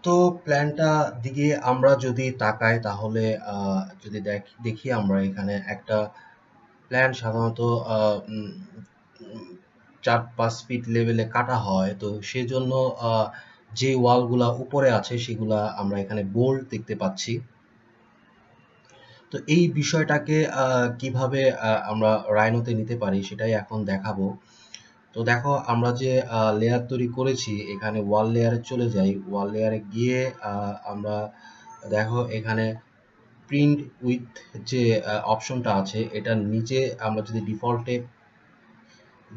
তো প্ল্যানটা দিকে আমরা যদি তাকাই তাহলে যদি দেখি আমরা এখানে একটা প্ল্যান সাধারণত 4-5 ফিট লেভেলে কাটা হয়। তো সেজন্য যে ওয়ালগুলা উপরে আছে সেগুলা আমরা এখানে বোল্ড দেখতে পাচ্ছি। তো এই বিষয়টাকে কিভাবে আমরা রাইনোতে নিতে পারি সেটাই এখন দেখাবো। তো দেখো আমরা যে লেয়ার তৈরি করেছি এখানে ওয়াল লেয়ারে চলে যাই। ওয়াল লেয়ারে গিয়ে আমরা দেখো এখানে প্রিন্ট উইথ যে অপশনটা আছে এটার নিচে আমরা যদি ডিফল্টে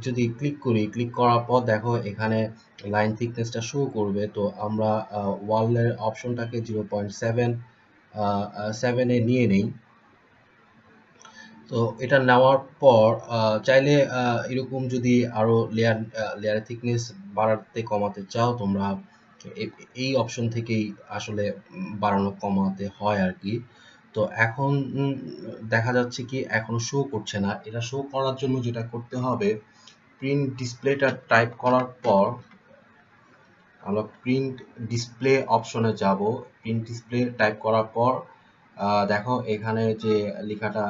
যদি ক্লিক করার পর দেখো এখানে লাইন থিকনেসটা শো করবে। তো আমরা ওয়ালের অপশনটাকে 0.7 এ নিয়ে নেই। তো এটা নেওয়ার পর চাইলে এরকম যদি আরো লেয়ারের থিকনেস বাড়াতে কমাতে চাও তোমরা এই অপশন থেকেই আসলে বাড়ানো কমাতে হয় আর কি। তো এখন দেখা যাচ্ছে কি এখনো শো করছে না। এটা শো করার জন্য যেটা করতে হবে, প্রিন্ট ডিসপ্লেটা টাইপ করার পর আমরা প্রিন্ট ডিসপ্লে অপশনে যাব। প্রিন্ট ডিসপ্লে টাইপ করার পর দেখো এখানে যে লেখাটা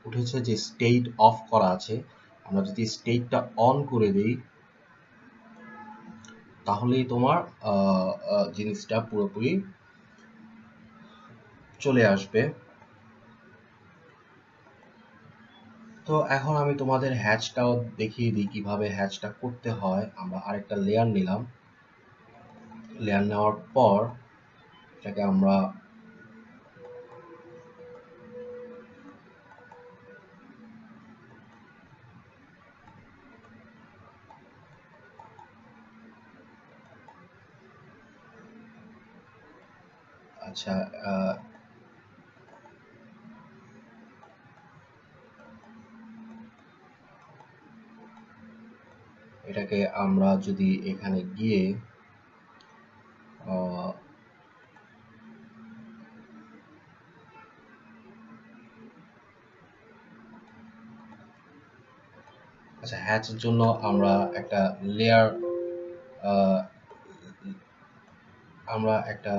উঠেছে যে স্টেট অফ করা আছে, আমরা যদি স্টেটটা অন করে দিই তাহলেই তোমার জিনিসটা পুরোপুরি চলে আসবে। তো এখন আমি তোমাদের হ্যাচটাও দেখিয়ে দিই কিভাবে হ্যাচটা করতে হয়। আমরা আরেকটা লেয়ার নিলাম। লেয়ার নেওয়ার পর এটাকে আমরা আচ্ছা এটাকে আমরা যদি এখানে গিয়ে আচ্ছা হ্যাচের জন্য আমরা একটা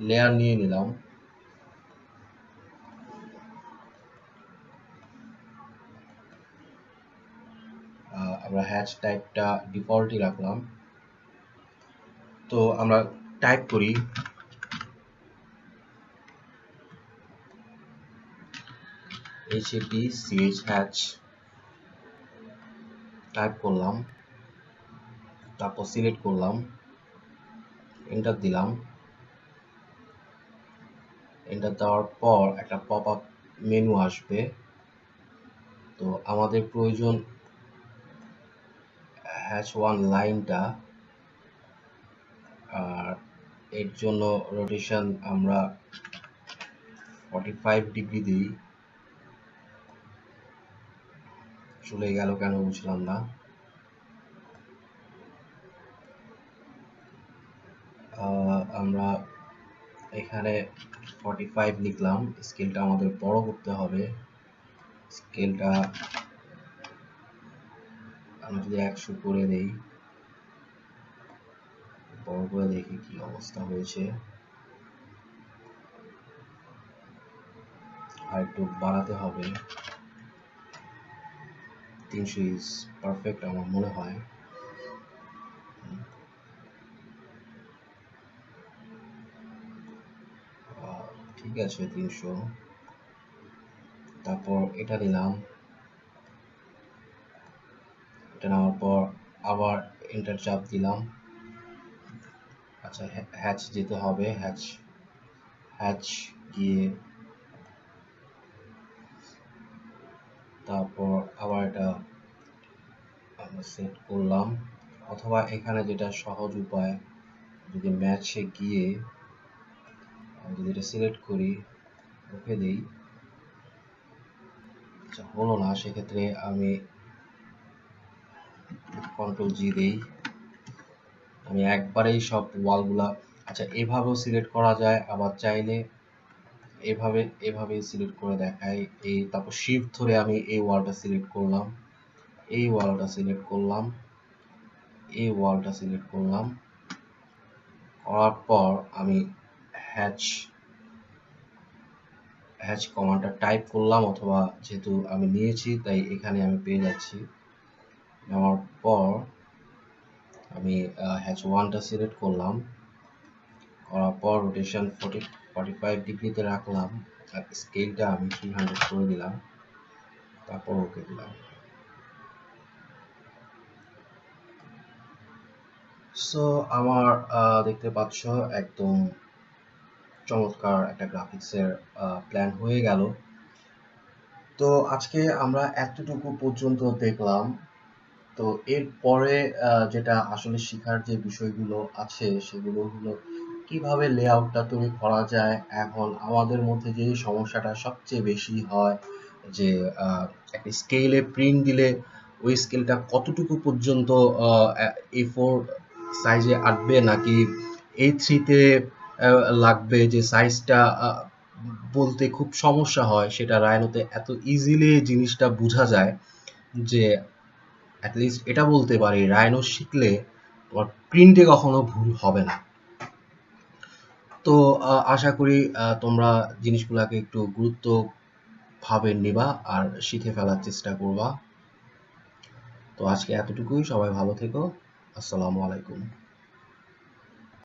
লেয়ার নিয়ে নিলাম। আমরা হ্যাচ টাইপটা ডিফল্টই রাখলাম। তো আমরা টাইপ করি HATCH হ্যাচ, টাইপ করলাম, তারপর সিলেক্ট করলাম, এন্টার দিলাম। এন্টার দেওয়ার পর একটা পপ আপ মেনু আসবে। তো আমাদের প্রয়োজন হ্যাচ 1 লাইনটা, আর এর জন্য রোটেশন আমরা 45 ডিগ্রি দিই। চলে গেল কেন বুঝলাম না। আমরা এখানে 45 লিখলাম। স্কেলটা আমাদের বড় করতে হবে। স্কেলটা আমরা যদি 100 করে দেই, বড় করে দেখি কি অবস্থা হয়েছে। আর একটু বাড়াতে হবে। 300 ইজ পারফেক্ট আমার মনে হয়। ঠিক আছে 300। তারপর এটা নিলাম। এটা নেওয়ার পর আবার এন্টার চাপ দিলাম। আচ্ছা হ্যাচ যেতে হবে। হ্যাচ গিয়ে তারপর আবার এটা আমরা সেট করলাম। অথবা এখানে যেটা সহজ উপায়, যদি ম্যাচে গিয়ে যদি এটা সিলেক্ট করি, ওকে দিই, আচ্ছা হলো না, সেক্ষেত্রে আমি কন্ট্রোল জি দিই। আমি একবারেই সব ওয়ালগুলা, আচ্ছা এভাবেও সিলেক্ট করা যায়, আবার চাইলে এভাবেই সিলেক্ট করে দেখাই। এই তারপর শিফট ধরে আমি এই ওয়ালটা সিলেক্ট করলাম, এই ওয়ালটা সিলেক্ট করলাম, এই ওয়ালটা সিলেক্ট করলাম, করার পর আমি হ্যাচ কমান্ডটা টাইপ করলাম, অথবা যেহেতু আমি নিয়েছি তাই এখানে আমি পেয়ে যাচ্ছি। নেওয়ার পর আমি হ্যাচ 1টা সিলেক্ট করলাম, করার পর রোটেশন 45 ডিগ্রিতে রাখলাম, আর স্কেলটা আমি 300 করে দিলাম, তারপর ওকে দিলাম। সো আমার দেখতে পাচ্ছ একদম চমৎকার একটা গ্রাফিক্সের প্ল্যান হয়ে গেল। তো আজকে আমরা এতটুকু পর্যন্ত দেখলাম। তো এরপরে যেটা আসলে শেখার যে বিষয়গুলো আছে সেগুলো হলো কিভাবে লেআউটটা তৈরি করা যায়। এখন আমাদের মধ্যে যে সমস্যাটা সবচেয়ে বেশি হয় যে একটা স্কেলে প্রিন্ট দিলে ওই স্কেলটা কতটুকু পর্যন্ত A4 সাইজে আঁটবে নাকি A3-তে লাগবে, যে সাইজটা বলতে খুব সমস্যা হয়। সেটা রাইনোতে এত ইজিলি জিনিসটা বোঝা যায় যে অ্যাটলিস্ট এটা বলতে পারি রাইনো শিখলে তোমার প্রিন্টে কখনো ভুল হবে না। তো আশা করি তোমরা জিনিসগুলোকে একটু গুরুত্বভাবে নিবা আর শিখে ফেলার চেষ্টা করবা। তো আজকে এতটুকুই, সবাই ভালো থেকো। আসসালামু আলাইকুম।